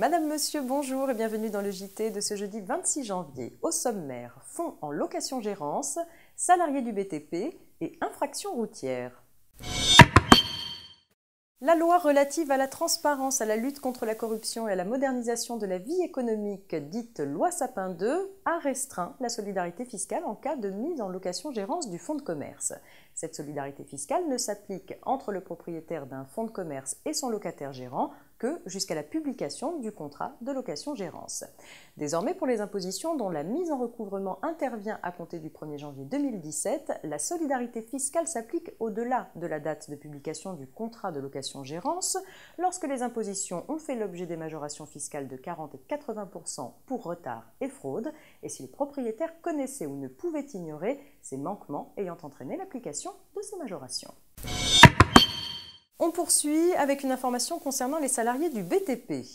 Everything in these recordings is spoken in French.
Madame, Monsieur, bonjour et bienvenue dans le JT de ce jeudi 26 janvier. Au sommaire, fonds en location-gérance, salariés du BTP et infractions routières. La loi relative à la transparence, à la lutte contre la corruption et à la modernisation de la vie économique, dite loi Sapin 2, a restreint la solidarité fiscale en cas de mise en location-gérance du fonds de commerce. Cette solidarité fiscale ne s'applique entre le propriétaire d'un fonds de commerce et son locataire gérant que jusqu'à la publication du contrat de location-gérance. Désormais, pour les impositions dont la mise en recouvrement intervient à compter du 1er janvier 2017, la solidarité fiscale s'applique au-delà de la date de publication du contrat de location-gérance, lorsque les impositions ont fait l'objet des majorations fiscales de 40 et 80% pour retard et fraude, et si le propriétaire connaissait ou ne pouvait ignorer ces manquements ayant entraîné l'application de ces majorations. On poursuit avec une information concernant les salariés du BTP.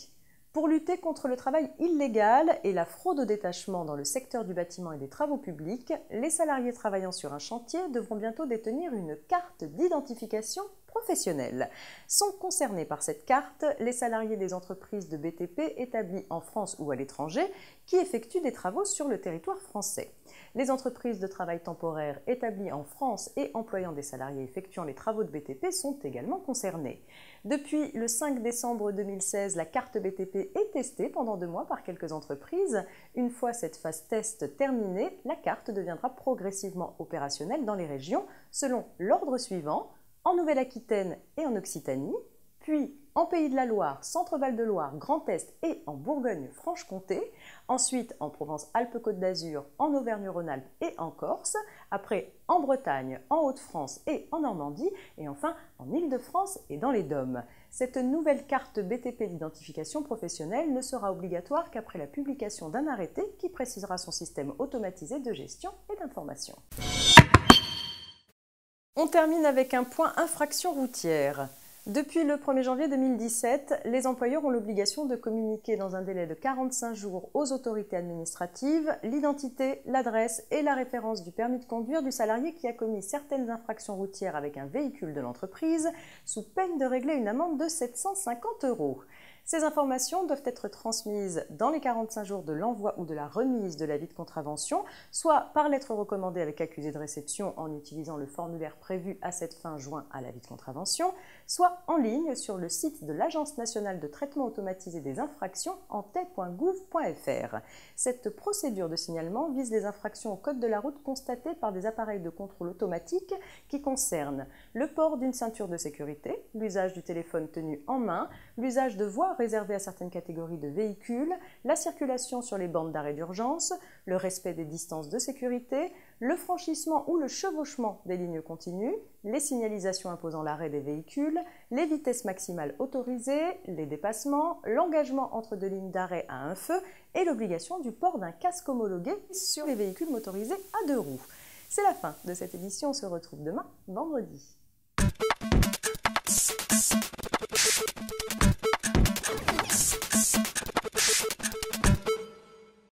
Pour lutter contre le travail illégal et la fraude au détachement dans le secteur du bâtiment et des travaux publics, les salariés travaillant sur un chantier devront bientôt détenir une carte d'identification professionnelle. Sont concernés par cette carte les salariés des entreprises de BTP établies en France ou à l'étranger qui effectuent des travaux sur le territoire français. Les entreprises de travail temporaire établies en France et employant des salariés effectuant les travaux de BTP sont également concernées. Depuis le 5 décembre 2016, la carte BTP est testée pendant 2 mois par quelques entreprises. Une fois cette phase test terminée, la carte deviendra progressivement opérationnelle dans les régions selon l'ordre suivant: en Nouvelle-Aquitaine et en Occitanie, puis en Pays de la Loire, Centre-Val de Loire, Grand Est et en Bourgogne-Franche-Comté, ensuite en Provence-Alpes-Côte d'Azur, en Auvergne-Rhône-Alpes et en Corse, après en Bretagne, en Hauts-de-France et en Normandie, et enfin en Île-de-France et dans les DOM. Cette nouvelle carte BTP d'identification professionnelle ne sera obligatoire qu'après la publication d'un arrêté qui précisera son système automatisé de gestion et d'information. On termine avec un point infraction routière. Depuis le 1er janvier 2017, les employeurs ont l'obligation de communiquer dans un délai de 45 jours aux autorités administratives l'identité, l'adresse et la référence du permis de conduire du salarié qui a commis certaines infractions routières avec un véhicule de l'entreprise, sous peine de régler une amende de 750 €. Ces informations doivent être transmises dans les 45 jours de l'envoi ou de la remise de l'avis de contravention, soit par lettre recommandée avec accusé de réception en utilisant le formulaire prévu à cette fin joint à l'avis de contravention, soit en ligne sur le site de l'Agence nationale de traitement automatisé des infractions antay.gouv.fr. Cette procédure de signalement vise les infractions au code de la route constatées par des appareils de contrôle automatique qui concernent le port d'une ceinture de sécurité, l'usage du téléphone tenu en main, l'usage de voies réservées à certaines catégories de véhicules, la circulation sur les bandes d'arrêt d'urgence, le respect des distances de sécurité, le franchissement ou le chevauchement des lignes continues, les signalisations imposant l'arrêt des véhicules, les vitesses maximales autorisées, les dépassements, l'engagement entre 2 lignes d'arrêt à un feu et l'obligation du port d'un casque homologué sur les véhicules motorisés à 2 roues. C'est la fin de cette édition, on se retrouve demain, vendredi.